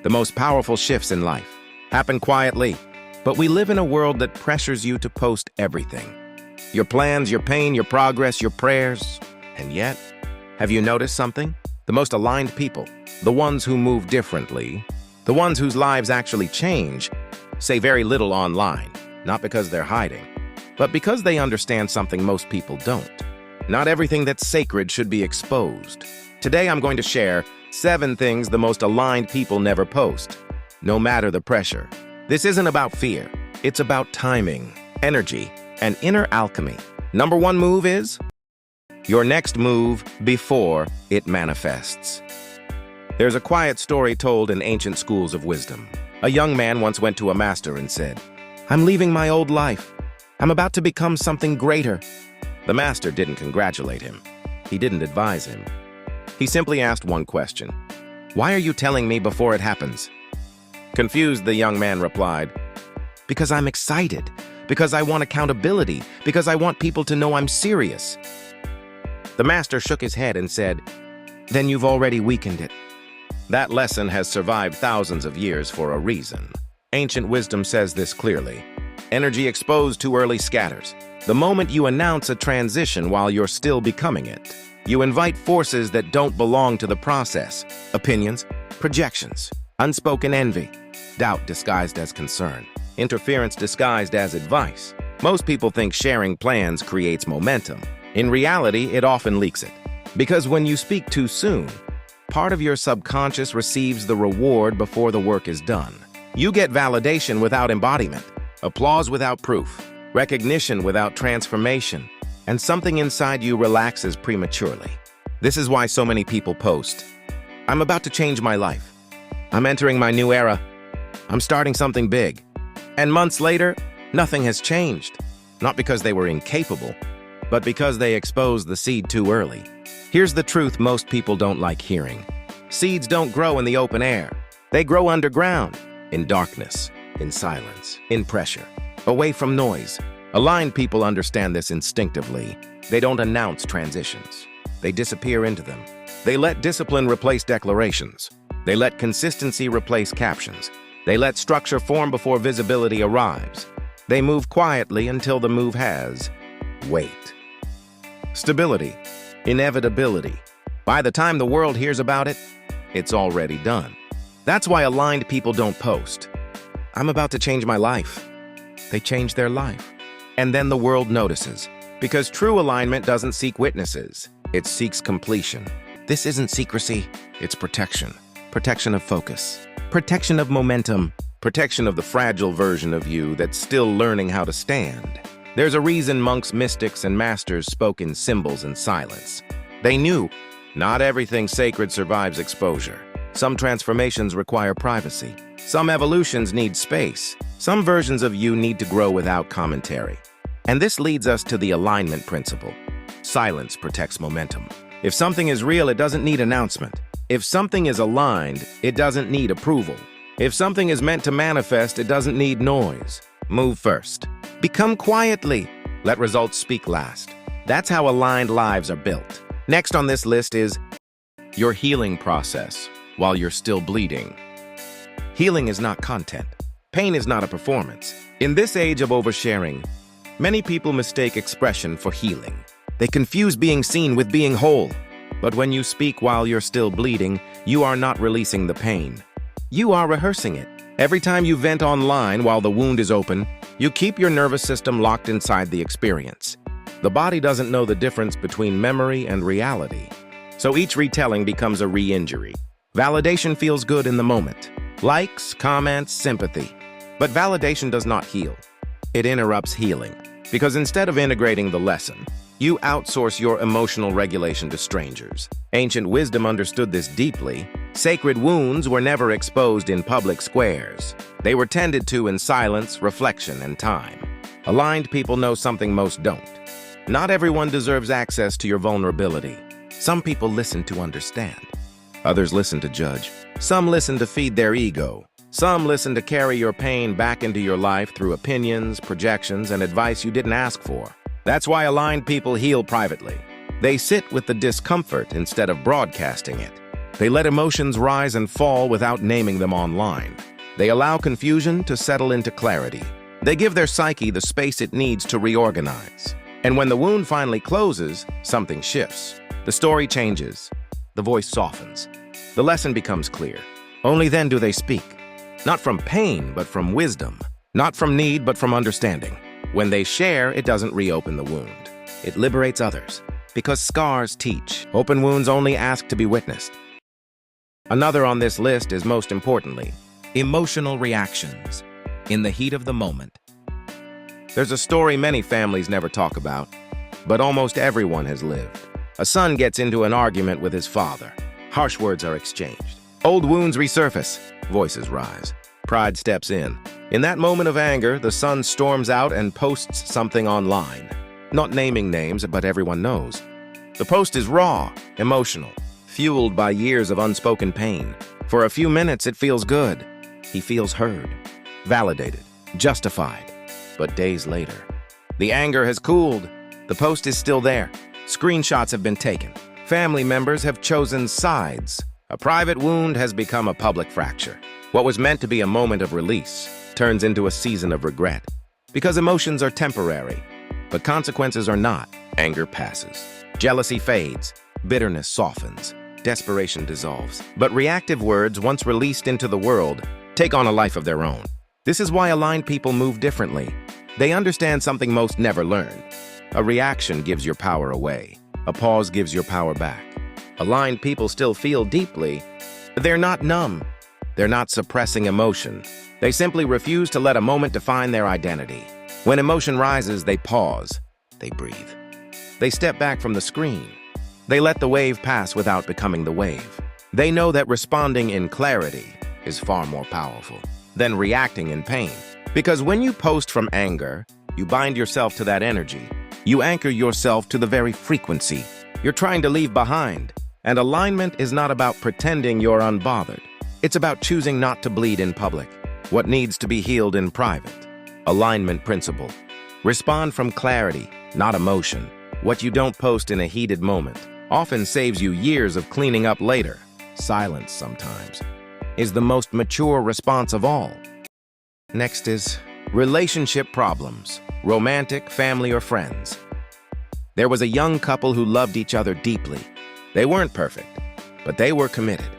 The most powerful shifts in life happen quietly, but we live in a world that pressures you to post everything. Your plans, your pain, your progress, your prayers. And yet, have you noticed something? The most aligned people, the ones who move differently, the ones whose lives actually change, say very little online, not because they're hiding, but because they understand something most people don't. Not everything that's sacred should be exposed. Today I'm going to share 7 things the most aligned people never post, no matter the pressure. This isn't about fear. It's about timing, energy, and inner alchemy. Number 1 move is your next move before it manifests. There's a quiet story told in ancient schools of wisdom. A young man once went to a master and said, "I'm leaving my old life. I'm about to become something greater." The master didn't congratulate him. He didn't advise him. He simply asked one question. "Why are you telling me before it happens?" Confused, the young man replied, "Because I'm excited, because I want accountability, because I want people to know I'm serious." The master shook his head and said, "Then you've already weakened it." That lesson has survived thousands of years for a reason. Ancient wisdom says this clearly. Energy exposed too early scatters. The moment you announce a transition while you're still becoming it, you invite forces that don't belong to the process. Opinions, projections, unspoken envy, doubt disguised as concern, interference disguised as advice. Most people think sharing plans creates momentum. In reality, it often leaks it. Because when you speak too soon, part of your subconscious receives the reward before the work is done. You get validation without embodiment, applause without proof, recognition without transformation, and something inside you relaxes prematurely. This is why so many people post, "I'm about to change my life. I'm entering my new era. I'm starting something big." And months later, nothing has changed. Not because they were incapable, but because they exposed the seed too early. Here's the truth most people don't like hearing. Seeds don't grow in the open air. They grow underground, in darkness, in silence, in pressure, away from noise. Aligned people understand this instinctively. They don't announce transitions. They disappear into them. They let discipline replace declarations. They let consistency replace captions. They let structure form before visibility arrives. They move quietly until the move has weight. Stability. Inevitability. By the time the world hears about it, it's already done. That's why aligned people don't post, "I'm about to change my life." They change their life. And then the world notices. Because true alignment doesn't seek witnesses. It seeks completion. This isn't secrecy. It's protection. Protection of focus. Protection of momentum. Protection of the fragile version of you that's still learning how to stand. There's a reason monks, mystics, and masters spoke in symbols and silence. They knew not everything sacred survives exposure. Some transformations require privacy. Some evolutions need space. Some versions of you need to grow without commentary. And this leads us to the alignment principle. Silence protects momentum. If something is real, it doesn't need announcement. If something is aligned, it doesn't need approval. If something is meant to manifest, it doesn't need noise. Move first. Become quietly. Let results speak last. That's how aligned lives are built. Next on this list is your healing process while you're still bleeding. Healing is not content. Pain is not a performance. In this age of oversharing, many people mistake expression for healing. They confuse being seen with being whole. But when you speak while you're still bleeding, you are not releasing the pain. You are rehearsing it. Every time you vent online while the wound is open, you keep your nervous system locked inside the experience. The body doesn't know the difference between memory and reality. So each retelling becomes a re-injury. Validation feels good in the moment. Likes, comments, sympathy. But validation does not heal. It interrupts healing. Because instead of integrating the lesson, you outsource your emotional regulation to strangers. Ancient wisdom understood this deeply. Sacred wounds were never exposed in public squares. They were tended to in silence, reflection, and time. Aligned people know something most don't. Not everyone deserves access to your vulnerability. Some people listen to understand. Others listen to judge. Some listen to feed their ego. Some listen to carry your pain back into your life through opinions, projections, and advice you didn't ask for. That's why aligned people heal privately. They sit with the discomfort instead of broadcasting it. They let emotions rise and fall without naming them online. They allow confusion to settle into clarity. They give their psyche the space it needs to reorganize. And when the wound finally closes, something shifts. The story changes. The voice softens. The lesson becomes clear. Only then do they speak. Not from pain, but from wisdom. Not from need, but from understanding. When they share, it doesn't reopen the wound. It liberates others. Because scars teach. Open wounds only ask to be witnessed. Another on this list is, most importantly, emotional reactions in the heat of the moment. There's a story many families never talk about, but almost everyone has lived. A son gets into an argument with his father. Harsh words are exchanged. Old wounds resurface. Voices rise. Pride steps in. In that moment of anger, the son storms out and posts something online. Not naming names, but everyone knows. The post is raw, emotional, fueled by years of unspoken pain. For a few minutes, it feels good. He feels heard, validated, justified. But days later, the anger has cooled. The post is still there. Screenshots have been taken. Family members have chosen sides. A private wound has become a public fracture. What was meant to be a moment of release turns into a season of regret. Because emotions are temporary, but consequences are not. Anger passes. Jealousy fades. Bitterness softens. Desperation dissolves. But reactive words, once released into the world, take on a life of their own. This is why aligned people move differently. They understand something most never learn. A reaction gives your power away. A pause gives your power back. Aligned people still feel deeply. They're not numb. They're not suppressing emotion. They simply refuse to let a moment define their identity. When emotion rises, they pause. They breathe. They step back from the screen. They let the wave pass without becoming the wave. They know that responding in clarity is far more powerful than reacting in pain. Because when you post from anger, you bind yourself to that energy. You anchor yourself to the very frequency you're trying to leave behind. And alignment is not about pretending you're unbothered. It's about choosing not to bleed in public what needs to be healed in private. Alignment principle. Respond from clarity, not emotion. What you don't post in a heated moment often saves you years of cleaning up later. Silence, sometimes, is the most mature response of all. Next is relationship problems, romantic, family, or friends. There was a young couple who loved each other deeply. They weren't perfect, but they were committed.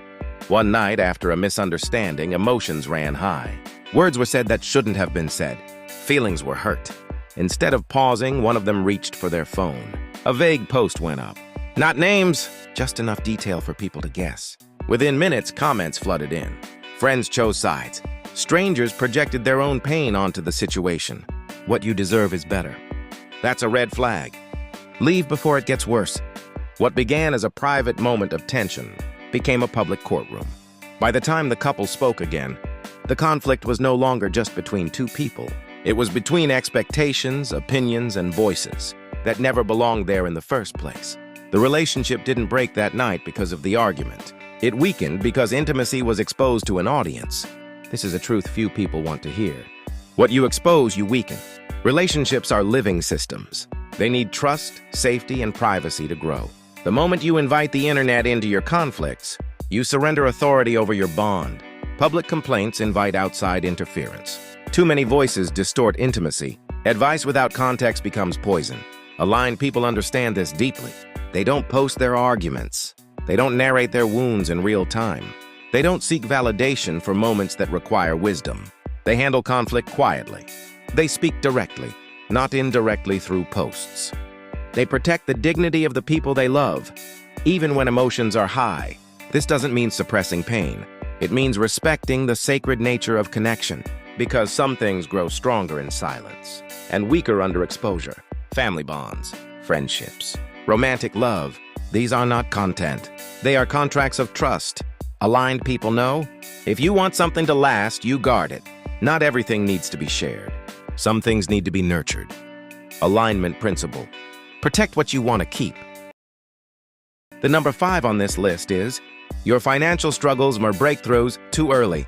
One night, after a misunderstanding, emotions ran high. Words were said that shouldn't have been said. Feelings were hurt. Instead of pausing, one of them reached for their phone. A vague post went up. Not names, just enough detail for people to guess. Within minutes, comments flooded in. Friends chose sides. Strangers projected their own pain onto the situation. What you deserve is better. That's a red flag. Leave before it gets worse. What began as a private moment of tension became a public courtroom. By the time the couple spoke again, the conflict was no longer just between two people. It was between expectations, opinions, and voices that never belonged there in the first place. The relationship didn't break that night because of the argument. It weakened because intimacy was exposed to an audience. This is a truth few people want to hear. What you expose, you weaken. Relationships are living systems. They need trust, safety, and privacy to grow. The moment you invite the internet into your conflicts, you surrender authority over your bond. Public complaints invite outside interference. Too many voices distort intimacy. Advice without context becomes poison. Aligned people understand this deeply. They don't post their arguments. They don't narrate their wounds in real time. They don't seek validation for moments that require wisdom. They handle conflict quietly. They speak directly, not indirectly through posts. They protect the dignity of the people they love, even when emotions are high. This doesn't mean suppressing pain. It means respecting the sacred nature of connection, because some things grow stronger in silence and weaker under exposure. Family bonds, friendships, romantic love, these are not content. They are contracts of trust. Aligned people know, if you want something to last, you guard it. Not everything needs to be shared. Some things need to be nurtured. Alignment principle. Protect what you want to keep. The number 5 on this list is, your financial struggles or breakthroughs too early.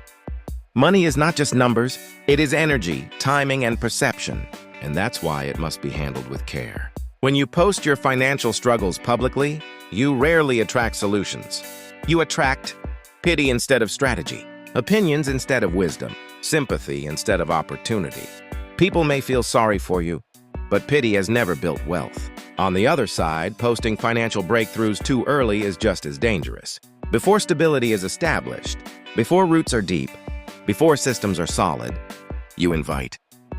Money is not just numbers, it is energy, timing, and perception. And that's why it must be handled with care. When you post your financial struggles publicly, you rarely attract solutions. You attract pity instead of strategy, opinions instead of wisdom, sympathy instead of opportunity. People may feel sorry for you, but pity has never built wealth. On the other side, posting financial breakthroughs too early is just as dangerous. Before stability is established, before roots are deep, before systems are solid, you invite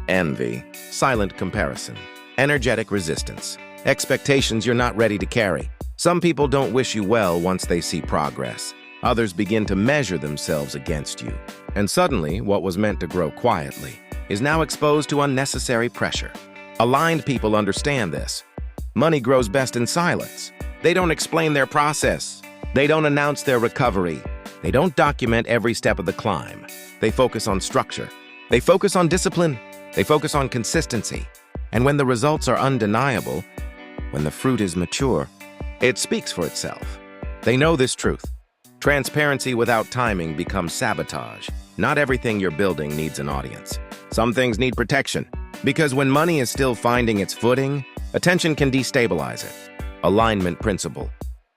envy, silent comparison, energetic resistance, expectations you're not ready to carry. Some people don't wish you well once they see progress. Others begin to measure themselves against you. And suddenly, what was meant to grow quietly is now exposed to unnecessary pressure. Aligned people understand this. Money grows best in silence. They don't explain their process. They don't announce their recovery. They don't document every step of the climb. They focus on structure. They focus on discipline. They focus on consistency. And when the results are undeniable, when the fruit is mature, it speaks for itself. They know this truth. Transparency without timing becomes sabotage. Not everything you're building needs an audience. Some things need protection, because when money is still finding its footing, attention can destabilize it. Alignment principle.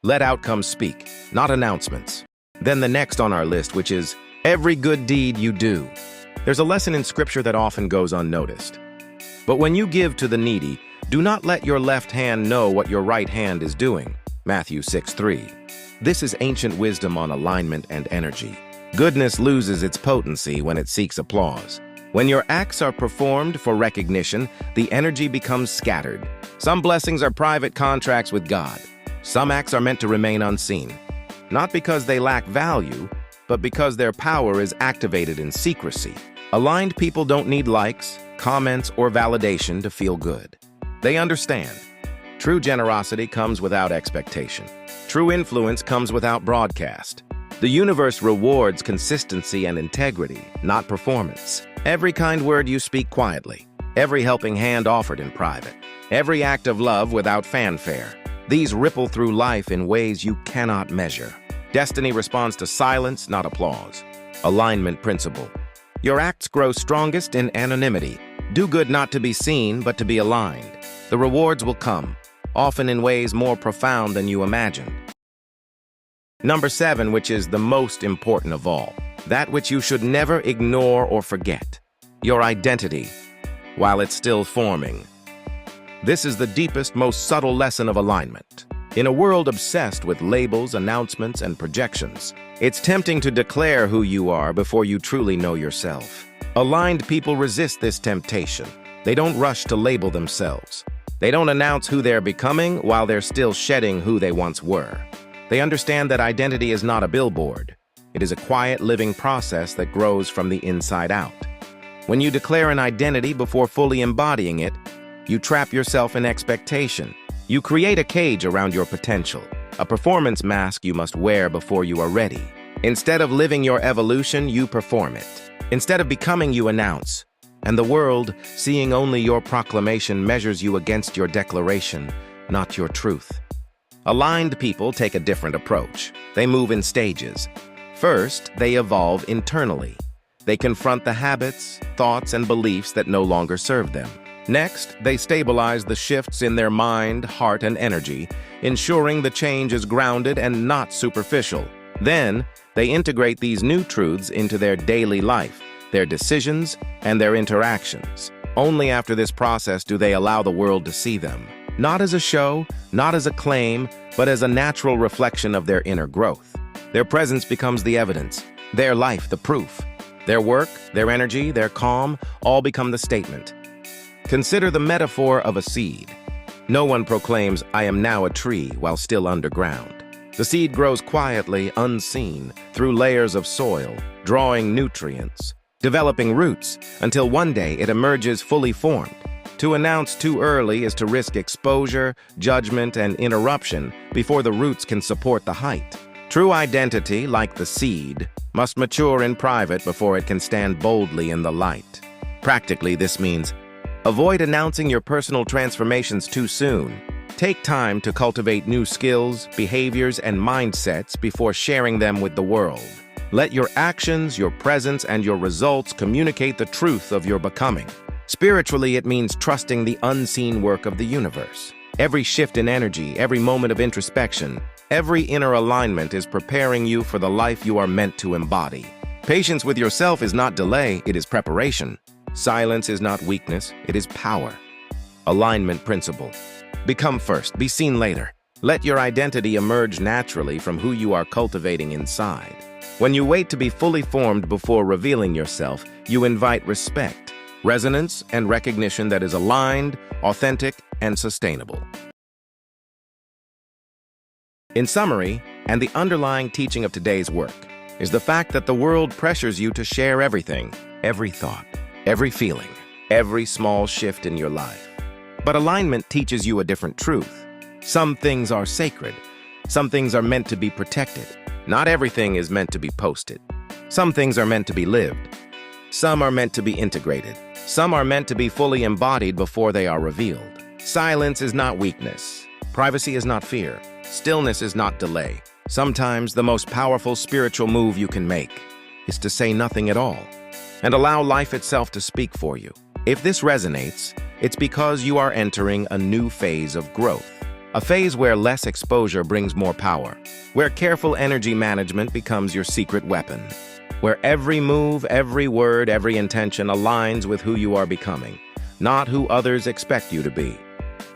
Let outcomes speak, not announcements. Then the next on our list, which is every good deed you do. There's a lesson in scripture that often goes unnoticed. But when you give to the needy, do not let your left hand know what your right hand is doing. Matthew 6:3. This is ancient wisdom on alignment and energy. Goodness loses its potency when it seeks applause. When your acts are performed for recognition, the energy becomes scattered. Some blessings are private contracts with God. Some acts are meant to remain unseen. Not because they lack value, but because their power is activated in secrecy. Aligned people don't need likes, comments, or validation to feel good. They understand. True generosity comes without expectation. True influence comes without broadcast. The universe rewards consistency and integrity, not performance. Every kind word you speak quietly. Every helping hand offered in private. Every act of love without fanfare. These ripple through life in ways you cannot measure. Destiny responds to silence, not applause. Alignment principle. Your acts grow strongest in anonymity. Do good not to be seen, but to be aligned. The rewards will come, often in ways more profound than you imagined. Number 7, which is the most important of all. That which you should never ignore or forget. Your identity, while it's still forming. This is the deepest, most subtle lesson of alignment. In a world obsessed with labels, announcements, and projections, it's tempting to declare who you are before you truly know yourself. Aligned people resist this temptation. They don't rush to label themselves. They don't announce who they're becoming while they're still shedding who they once were. They understand that identity is not a billboard. It is a quiet, living process that grows from the inside out. When you declare an identity before fully embodying it, you trap yourself in expectation. You create a cage around your potential, a performance mask you must wear before you are ready. Instead of living your evolution, you perform it. Instead of becoming, you announce. And the world, seeing only your proclamation, measures you against your declaration, not your truth. Aligned people take a different approach. They move in stages. First, they evolve internally. They confront the habits, thoughts, and beliefs that no longer serve them. Next, they stabilize the shifts in their mind, heart, and energy, ensuring the change is grounded and not superficial. Then, they integrate these new truths into their daily life, their decisions, and their interactions. Only after this process do they allow the world to see them. Not as a show, not as a claim, but as a natural reflection of their inner growth. Their presence becomes the evidence, their life the proof. Their work, their energy, their calm, all become the statement. Consider the metaphor of a seed. No one proclaims, "I am now a tree," while still underground. The seed grows quietly, unseen, through layers of soil, drawing nutrients, developing roots, until one day it emerges fully formed. To announce too early is to risk exposure, judgment, and interruption before the roots can support the height. True identity, like the seed, must mature in private before it can stand boldly in the light. Practically, this means avoid announcing your personal transformations too soon. Take time to cultivate new skills, behaviors, and mindsets before sharing them with the world. Let your actions, your presence, and your results communicate the truth of your becoming. Spiritually, it means trusting the unseen work of the universe. Every shift in energy, every moment of introspection, Every inner alignment is preparing you for the life you are meant to embody. Patience with yourself is not delay, it is preparation. Silence is not weakness, it is power. Alignment principle. Become first, be seen later. Let your identity emerge naturally from who you are cultivating inside. When you wait to be fully formed before revealing yourself, you invite respect, resonance, and recognition that is aligned, authentic, and sustainable. In summary, and the underlying teaching of today's work, is the fact that the world pressures you to share everything, every thought, every feeling, every small shift in your life. But alignment teaches you a different truth. Some things are sacred. Some things are meant to be protected. Not everything is meant to be posted. Some things are meant to be lived. Some are meant to be integrated. Some are meant to be fully embodied before they are revealed. Silence is not weakness. Privacy is not fear. Stillness is not delay. Sometimes the most powerful spiritual move you can make is to say nothing at all and allow life itself to speak for you. If this resonates, it's because you are entering a new phase of growth. A phase where less exposure brings more power, where careful energy management becomes your secret weapon, where every move, every word, every intention aligns with who you are becoming, not who others expect you to be.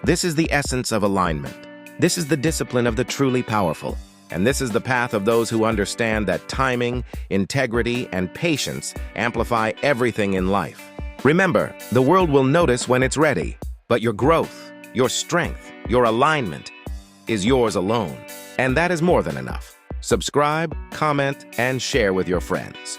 This is the essence of alignment. This is the discipline of the truly powerful, and this is the path of those who understand that timing, integrity, and patience amplify everything in life. Remember, the world will notice when it's ready, but your growth, your strength, your alignment is yours alone. And that is more than enough. Subscribe, comment, and share with your friends.